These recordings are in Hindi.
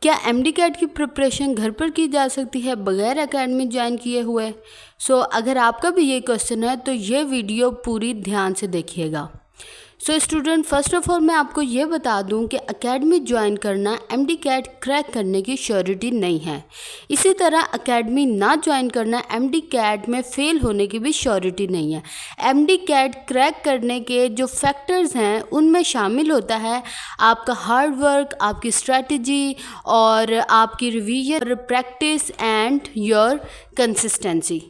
क्या एमडी कैट की प्रिपरेशन घर पर की जा सकती है बगैर एकेडमी ज्वाइन किए हुए? अगर आपका भी ये क्वेश्चन है तो ये वीडियो पूरी ध्यान से देखिएगा। स्टूडेंट, फर्स्ट ऑफ ऑल मैं आपको ये बता दूं कि एकेडमी ज्वाइन करना एमडी कैट क्रैक करने की श्योरिटी नहीं है। इसी तरह एकेडमी ना ज्वाइन करना एमडी कैट में फेल होने की भी श्योरिटी नहीं है। एमडी कैट क्रैक करने के जो फैक्टर्स हैं उनमें शामिल होता है आपका हार्ड वर्क, आपकी स्ट्रैटेजी और आपकी revision, practice and your consistency.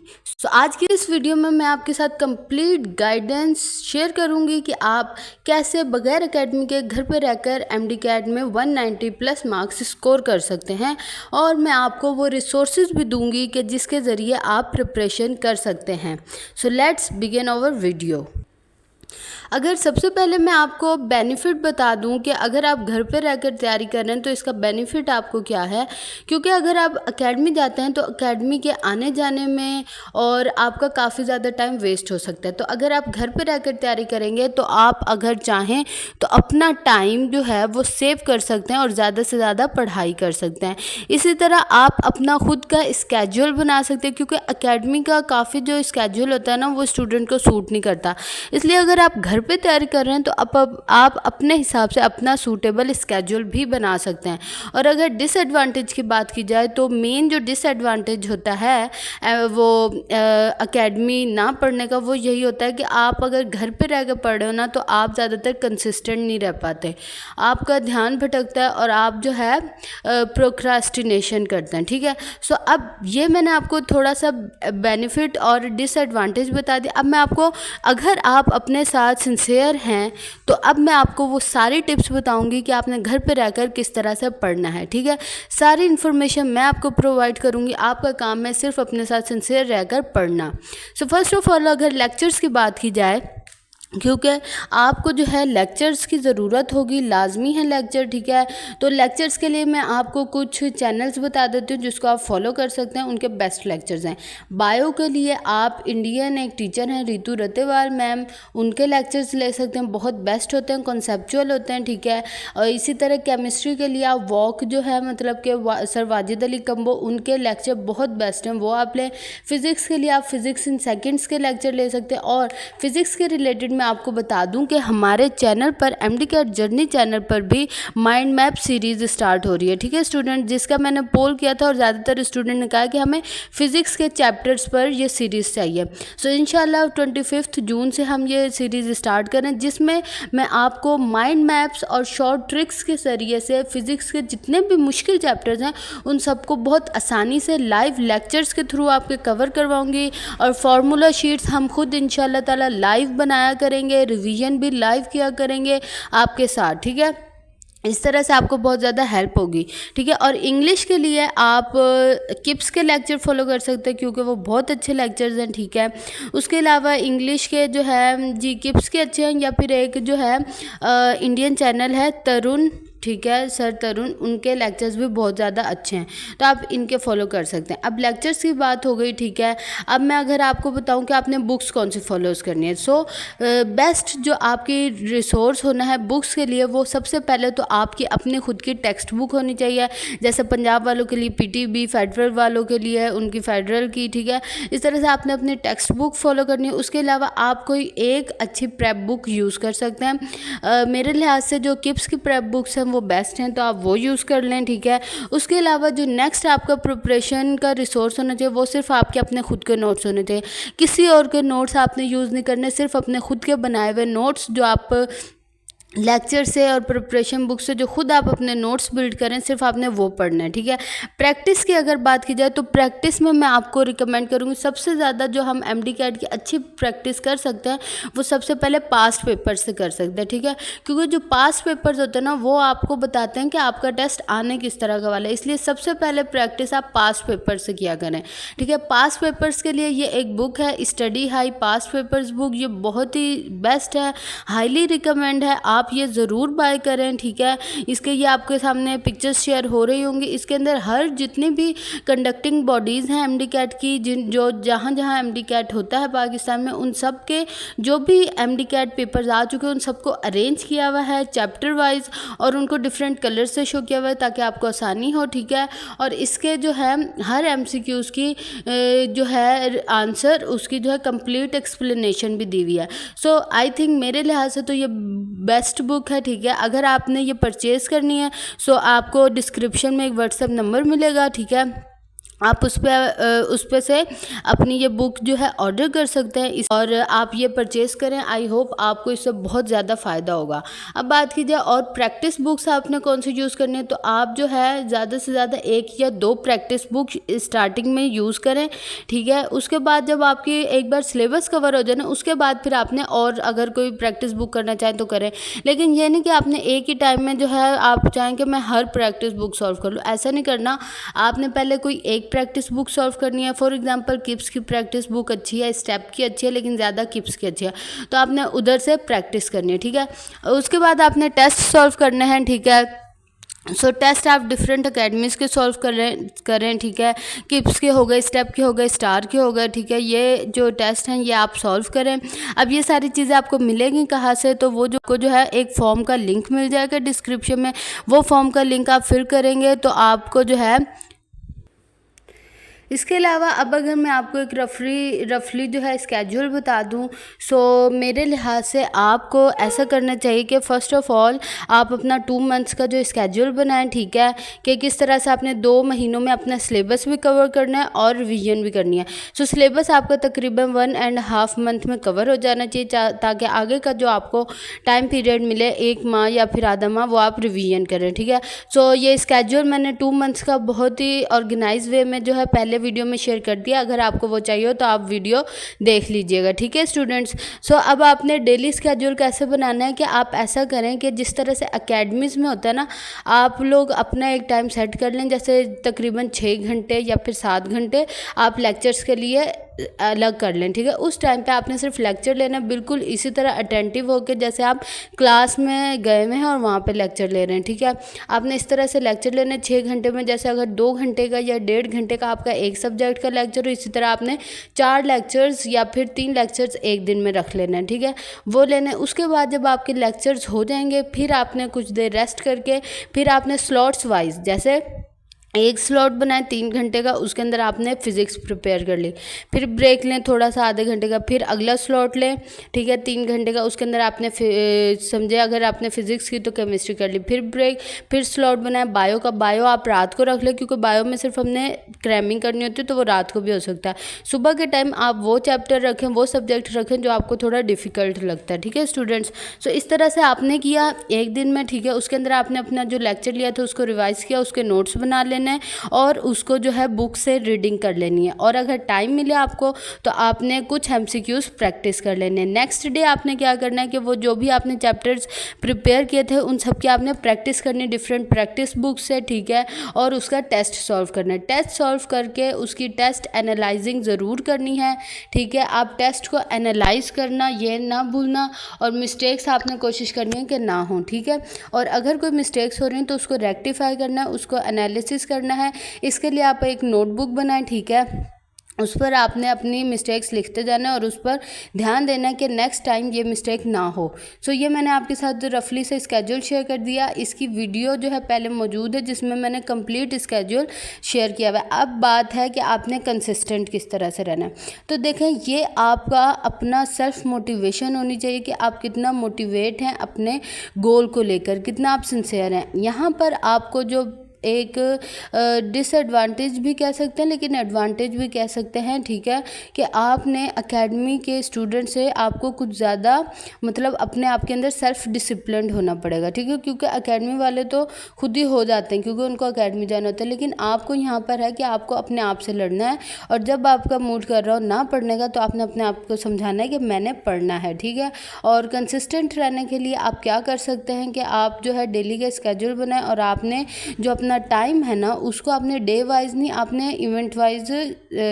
आज की इस वीडियो में मैं आपके साथ कंप्लीट गाइडेंस शेयर करूंगी कि आप कैसे बगैर एकेडमी के घर पर रहकर एमडी कैट में 190 प्लस मार्क्स स्कोर कर सकते हैं, और मैं आपको वो रिसोर्सेज भी दूंगी कि जिसके ज़रिए आप प्रिपरेशन कर सकते हैं। Let's begin our video. अगर सबसे पहले मैं आपको बेनिफिट बता दूं कि अगर आप घर पर रहकर तैयारी कर रहे हैं तो इसका बेनिफिट आपको क्या है, क्योंकि अगर आप एकेडमी जाते हैं तो एकेडमी के आने जाने में और आपका काफ़ी ज़्यादा टाइम वेस्ट हो सकता है। तो अगर आप घर पर रहकर तैयारी करेंगे तो आप अगर चाहें तो अपना टाइम जो है वो सेव कर सकते हैं और ज़्यादा से ज़्यादा पढ़ाई कर सकते हैं। इसी तरह आप अपना खुद का स्केड्यूल बना सकते हैं, क्योंकि एकेडमी का काफ़ी जो स्केड्यूल होता है ना वो स्टूडेंट को सूट नहीं करता। इसलिए अगर आप घर पे तैयारी कर रहे हैं तो आप अपने हिसाब से अपना सूटेबल स्केड्यूल भी बना सकते हैं। और अगर डिसएडवांटेज की बात की जाए तो मेन जो डिसएडवांटेज होता है वो एकेडमी ना पढ़ने का वो यही होता है कि आप अगर घर पे रह कर पढ़ रहे हो ना तो आप ज़्यादातर कंसिस्टेंट नहीं रह पाते, आपका ध्यान भटकता है और आप जो है प्रोक्रास्टिनेशन करते हैं। ठीक है, अब ये मैंने आपको थोड़ा सा बेनिफिट और डिसएडवांटेज बता दिया। अब मैं आपको, अगर आप अपने साथ सिंसियर हैं तो अब मैं आपको वो सारी टिप्स बताऊंगी कि आपने घर पे रहकर किस तरह से पढ़ना है। ठीक है, सारी इन्फॉर्मेशन मैं आपको प्रोवाइड करूंगी, आपका काम है सिर्फ अपने साथ सिंसियर रहकर पढ़ना। फर्स्ट ऑफ ऑल अगर लेक्चर्स की बात की जाए, क्योंकि आपको जो है लेक्चर्स की ज़रूरत होगी, लाजमी है लेक्चर। ठीक है, तो लेक्चर्स के लिए मैं आपको कुछ चैनल्स बता देती हूँ जिसको आप फॉलो कर सकते हैं, उनके बेस्ट लेक्चर्स हैं। बायो के लिए आप इंडियन एक टीचर हैं रितु रतेवाल मैम, उनके लेक्चर्स ले सकते हैं, बहुत बेस्ट होते हैं, कॉन्सेप्चुअल होते हैं। ठीक है, और इसी तरह केमिस्ट्री के लिए आप वॉक जो है मतलब कि सर वाजिद अली कम्बो, उनके लेक्चर बहुत बेस्ट हैं, वो आप लें। फिज़िक्स के लिए आप फिज़िक्स इन सेकेंड्स के लेक्चर ले सकते हैं। और फिज़िक्स के रिलेटेड मैं आपको बता दूं कि हमारे चैनल पर एमडी कैट जर्नी चैनल पर भी माइंड मैप सीरीज़ स्टार्ट हो रही है। ठीक है स्टूडेंट, जिसका मैंने पोल किया था और ज़्यादातर स्टूडेंट ने कहा कि हमें फिज़िक्स के चैप्टर्स पर ये सीरीज़ चाहिए। इंशाल्लाह 25 जून से हम ये सीरीज़ स्टार्ट करें, जिसमें मैं आपको माइंड मैप्स और शॉर्ट ट्रिक्स के ज़रिए से फिज़िक्स के जितने भी मुश्किल चैप्टर्स हैं उन सबको बहुत आसानी से लाइव लेक्चर्स के थ्रू आपके कवर करवाऊँगी। और फार्मूला शीट्स हम खुद इंशाल्लाह ताला लाइव बनाया करेंगे, रिवीजन भी लाइव किया करेंगे आपके साथ। ठीक है, इस तरह से आपको बहुत ज़्यादा हेल्प होगी। ठीक है, और इंग्लिश के लिए आप किप्स के लेक्चर फॉलो कर सकते हैं, क्योंकि वो बहुत अच्छे लेक्चर्स हैं। ठीक है, उसके अलावा इंग्लिश के जो है जी किप्स के अच्छे हैं, या फिर एक जो है इंडियन चैनल है तरुण, ठीक है सर तरुण, उनके लेक्चर्स भी बहुत ज़्यादा अच्छे हैं, तो आप इनके फॉलो कर सकते हैं। अब लेक्चर्स की बात हो गई। ठीक है, अब मैं अगर आपको बताऊं कि आपने बुक्स कौन सी फॉलोज करनी है, बेस्ट जो आपकी रिसोर्स होना है बुक्स के लिए, वो सबसे पहले तो आपकी अपनी खुद की टेक्स्ट बुक होनी चाहिए। जैसे पंजाब वालों के लिए पीटीबी, फेडरल वालों के लिए उनकी फेडरल की। ठीक है, इस तरह से आपने अपनी टेक्स्ट बुक फॉलो करनी है। उसके अलावा आप कोई एक अच्छी प्रेप बुक यूज़ कर सकते हैं। मेरे लिहाज से जो किप्स की प्रेप बुक्स हैं वो बेस्ट हैं, तो आप वो यूज़ कर लें। ठीक है, उसके अलावा जो नेक्स्ट आपका प्रिपरेशन का रिसोर्स होना चाहिए वो सिर्फ आपके अपने खुद के नोट्स होने चाहिए। किसी और के नोट्स आपने यूज़ नहीं करने, सिर्फ अपने खुद के बनाए हुए नोट्स जो आप लेक्चर से और प्रिपरेशन बुक से जो खुद आप अपने नोट्स बिल्ड करें, सिर्फ आपने वो पढ़ना है। ठीक है, प्रैक्टिस की अगर बात की जाए तो प्रैक्टिस में मैं आपको रिकमेंड करूँगी, सबसे ज़्यादा जो हम एमडी कैट की अच्छी प्रैक्टिस कर सकते हैं वो सबसे पहले पास्ट पेपर से कर सकते हैं। ठीक है, क्योंकि जो पास्ट पेपर्स होते हैं ना वो आपको बताते हैं कि आपका टेस्ट आने किस तरह का वाला है, इसलिए सबसे पहले प्रैक्टिस आप पास्ट पेपर से किया करें। ठीक है, पास्ट पेपर्स के लिए ये एक बुक है study high past papers book, ये बहुत ही बेस्ट है, हाईली रिकमेंड है। आप आप ये ज़रूर बाय करें, ठीक है। इसके ये आपके सामने पिक्चर्स शेयर हो रही होंगी। इसके अंदर हर जितनी भी कंडक्टिंग बॉडीज़ हैं एमडी कैट की, जो जहाँ जहाँ एमडी कैट होता है पाकिस्तान में, उन सब के जो भी एमडी कैट पेपर्स आ चुके हैं उन सबको अरेंज किया हुआ है चैप्टर वाइज, और उनको डिफरेंट कलर से शो किया हुआ है ताकि आपको आसानी हो, ठीक है। और इसके जो है हर एमसीक्यूज़ की जो है आंसर, उसकी जो है कंप्लीट एक्सप्लेनेशन भी दी हुई है। सो आई थिंक मेरे लिहाज से तो ये बेस्ट बुक है, ठीक है। अगर आपने ये परचेज़ करनी है सो आपको डिस्क्रिप्शन में एक व्हाट्सएप नंबर मिलेगा, ठीक है। आप उस पर से अपनी ये बुक जो है ऑर्डर कर सकते हैं और आप ये परचेज़ करें। आई होप आपको इससे बहुत ज़्यादा फ़ायदा होगा। अब बात की जाए और प्रैक्टिस बुक्स आपने कौन सी यूज़ करनी है, तो आप जो है ज़्यादा से ज़्यादा 1 या 2 प्रैक्टिस बुक स्टार्टिंग में यूज़ करें, ठीक है। उसके बाद जब आपकी एक बार सिलेबस कवर हो जाए ना, उसके बाद फिर आपने और अगर कोई प्रैक्टिस बुक करना चाहें तो करें। लेकिन ये नहीं कि आपने एक ही टाइम में जो है आप चाहें कि मैं हर प्रैक्टिस बुक सॉल्व कर लूँ, ऐसा नहीं करना। आपने पहले कोई एक प्रैक्टिस बुक सॉल्व करनी है। फॉर एग्जांपल किप्स की प्रैक्टिस बुक अच्छी है, स्टेप की अच्छी है, लेकिन ज़्यादा किप्स की अच्छी है, तो आपने उधर से प्रैक्टिस करनी है, ठीक है। उसके बाद आपने टेस्ट सॉल्व करने हैं, ठीक है। सो टेस्ट आप डिफरेंट अकेडमीज़ के सॉल्व करें, ठीक है। किप्स के हो गए, स्टेप के हो गए, स्टार के हो गए, ठीक है। ये जो टेस्ट हैं ये आप सॉल्व करें। अब ये सारी चीज़ें आपको मिलेंगी कहाँ से, तो वो जो है एक फॉर्म का लिंक मिल जाएगा डिस्क्रिप्शन में। वो फॉर्म का लिंक आप फिल करेंगे तो आपको जो है इसके अलावा अब अगर मैं आपको एक रफली जो है स्केड्यूल बता दूं, सो मेरे लिहाज से आपको ऐसा करना चाहिए कि फ़र्स्ट ऑफ़ ऑल आप अपना 2 मंथ्स का जो स्केड्यूल बनाएं, ठीक है, कि किस तरह से आपने 2 महीनों में अपना सिलेबस भी कवर करना है और रिवीजन भी करनी है। सो सिलेबस आपका तकरीबन 1.5 मंथ में कवर हो जाना चाहिए ताकि आगे का जो आपको टाइम पीरियड मिले 1 माह या फिर आधा माह, वो आप रिवीजन करें, ठीक है। सो ये स्केड्यूल मैंने 2 मंथ्स का बहुत ही ऑर्गेनाइज वे में जो है पहले वीडियो में शेयर कर दिया। अगर आपको वो चाहिए हो तो आप वीडियो देख लीजिएगा, ठीक है स्टूडेंट्स। सो अब आपने डेली स्केड्यूल कैसे बनाना है कि आप ऐसा करें कि जिस तरह से अकेडमीज़ में होता है ना, आप लोग अपना एक टाइम सेट कर लें, जैसे तकरीबन 6 घंटे या फिर 7 घंटे आप लेक्चर्स के लिए अलग कर लें, ठीक है। उस टाइम पे आपने सिर्फ लेक्चर लेना है, बिल्कुल इसी तरह अटेंटिव होकर जैसे आप क्लास में गए हुए हैं और वहाँ पे लेक्चर ले रहे हैं, ठीक है। आपने इस तरह से लेक्चर लेने 6 घंटे में, जैसे अगर 2 घंटे का या 1.5 घंटे का आपका एक सब्जेक्ट का लेक्चर हो, इसी तरह आपने 4 लेक्चर्स या फिर 3 लेक्चर्स एक दिन में रख लेना है, ठीक है। वो लेने उसके बाद जब आपके लेक्चर्स हो जाएंगे फिर आपने कुछ देर रेस्ट करके फिर आपने स्लॉट्स वाइज, जैसे एक स्लॉट बनाए 3 घंटे का, उसके अंदर आपने फ़िज़िक्स प्रिपेयर कर ली, फिर ब्रेक लें थोड़ा सा आधे घंटे का, फिर अगला स्लॉट लें, ठीक है, 3 घंटे का, उसके अंदर आपने समझे अगर आपने फ़िज़िक्स की तो केमिस्ट्री कर ली, फिर ब्रेक, फिर स्लॉट बनाए बायो का। बायो आप रात को रख लें क्योंकि बायो में सिर्फ हमने क्रैमिंग करनी होती है तो वो रात को भी हो सकता है। सुबह के टाइम आप वो चैप्टर रखें, वो सब्जेक्ट रखें जो आपको थोड़ा डिफ़िकल्ट लगता है, ठीक है स्टूडेंट्स। सो इस तरह से आपने किया एक दिन में, ठीक है। उसके अंदर आपने अपना जो लेक्चर लिया था उसको रिवाइज़ किया, उसके नोट्स बना लेने और उसको जो है बुक से रीडिंग कर लेनी है, और अगर टाइम मिले आपको तो आपने कुछ एमसीक्यूज़ प्रैक्टिस कर लेने। नेक्स्ट डे आपने क्या करना है कि वो जो भी आपने चैप्टर्स प्रिपेयर किए थे उन सब की आपने प्रैक्टिस करनी डिफरेंट प्रैक्टिस बुक से, ठीक है, और उसका टेस्ट सॉल्व करना है। टेस्ट सॉल्व करके उसकी टेस्ट एनालाइजिंग ज़रूर करनी है, ठीक है। आप टेस्ट को एनालाइज करना ये ना भूलना, और मिस्टेक्स आपने कोशिश करनी है कि ना हो, ठीक है। और अगर कोई मिस्टेक्स हो रही हैं तो उसको रेक्टिफाई करना है, उसको एनालिसिस करना है। इसके लिए आप एक नोटबुक बनाएं, ठीक है। उस पर आपने अपनी मिस्टेक्स लिखते जाना है और उस पर ध्यान देना है कि नेक्स्ट टाइम ये मिस्टेक ना हो। सो ये मैंने आपके साथ रफली से स्केड्यूल शेयर कर दिया। इसकी वीडियो जो है पहले मौजूद है जिसमें मैंने कंप्लीट स्केड्यूल शेयर किया हुआ है। अब बात है कि आपने कंसिस्टेंट किस तरह से रहना है। तो देखें, ये आपका अपना सेल्फ मोटिवेशन होनी चाहिए कि आप कितना मोटिवेट हैं अपने गोल को लेकर, कितना आप सिंसियर हैं। यहाँ पर आपको जो एक डिसएडवांटेज भी कह सकते हैं लेकिन एडवांटेज भी कह सकते हैं, ठीक है, कि आपने एकेडमी के स्टूडेंट से आपको कुछ ज़्यादा मतलब अपने आप के अंदर सेल्फ डिसिप्लिन होना पड़ेगा, ठीक है, क्योंकि एकेडमी वाले तो खुद ही हो जाते हैं क्योंकि उनको एकेडमी जाना होता है, लेकिन आपको यहाँ पर है कि आपको अपने आप से लड़ना है, और जब आपका मूड कर रहा हो ना पढ़ने का तो आपने अपने आप को समझाना है कि मैंने पढ़ना है, ठीक है। और कंसिस्टेंट रहने के लिए आप क्या कर सकते हैं कि आप जो है डेली का स्केड्यूल बनाएं और आपने जो अपना अपना टाइम है ना उसको आपने डे वाइज नहीं, आपने इवेंट वाइज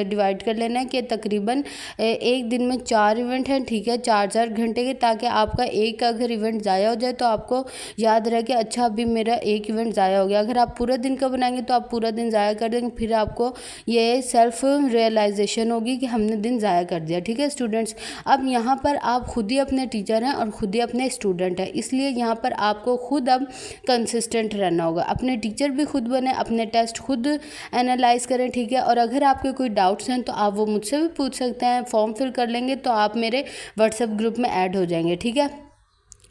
डिवाइड कर लेना है कि तकरीबन एक दिन में 4 इवेंट हैं, ठीक है, 4-4 घंटे के, ताकि आपका एक अगर इवेंट ज़ाया हो जाए तो आपको याद रहे कि अच्छा अभी मेरा एक इवेंट ज़ाया हो गया। अगर आप पूरा दिन का बनाएंगे तो आप पूरा दिन ज़ाया कर देंगे, फिर आपको ये सेल्फ रियलाइजेशन होगी कि हमने दिन ज़ाया कर दिया। ठीक है स्टूडेंट्स, अब यहाँ पर आप खुद ही अपने टीचर हैं और खुद ही अपने स्टूडेंट हैं, इसलिए यहाँ पर आपको खुद अब कंसिस्टेंट रहना होगा। अपने टीचर भी खुद बने, अपने टेस्ट खुद एनालाइज करें, ठीक है। और अगर आपके कोई डाउट्स हैं तो आप वो मुझसे भी पूछ सकते हैं। फॉर्म फिल कर लेंगे तो आप मेरे व्हाट्सएप ग्रुप में ऐड हो जाएंगे, ठीक है।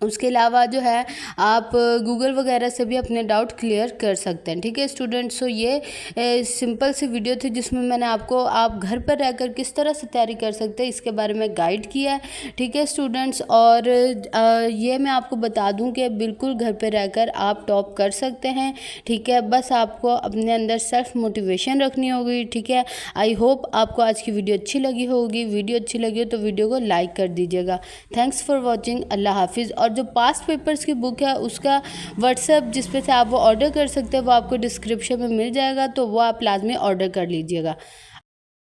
उसके अलावा जो है आप गूगल वगैरह से भी अपने डाउट क्लियर कर सकते हैं, ठीक है स्टूडेंट्स। सो ये सिंपल सी वीडियो थी जिसमें मैंने आपको आप घर पर रहकर किस तरह से तैयारी कर सकते हैं इसके बारे में गाइड किया है, ठीक है स्टूडेंट्स। और ये मैं आपको बता दूं कि बिल्कुल घर पर रहकर आप टॉप कर सकते हैं, ठीक है। बस आपको अपने अंदर सेल्फ मोटिवेशन रखनी होगी, ठीक है। आई होप आपको आज की वीडियो अच्छी लगी होगी। वीडियो अच्छी लगी हो तो वीडियो को लाइक कर दीजिएगा। Thanks for watching. अल्लाह हाफिज़। और जो पास्ट पेपर्स की बुक है उसका व्हाट्सएप जिस पे से आप वो ऑर्डर कर सकते हैं वो आपको डिस्क्रिप्शन में मिल जाएगा, तो वो आप लाजमी ऑर्डर कर लीजिएगा।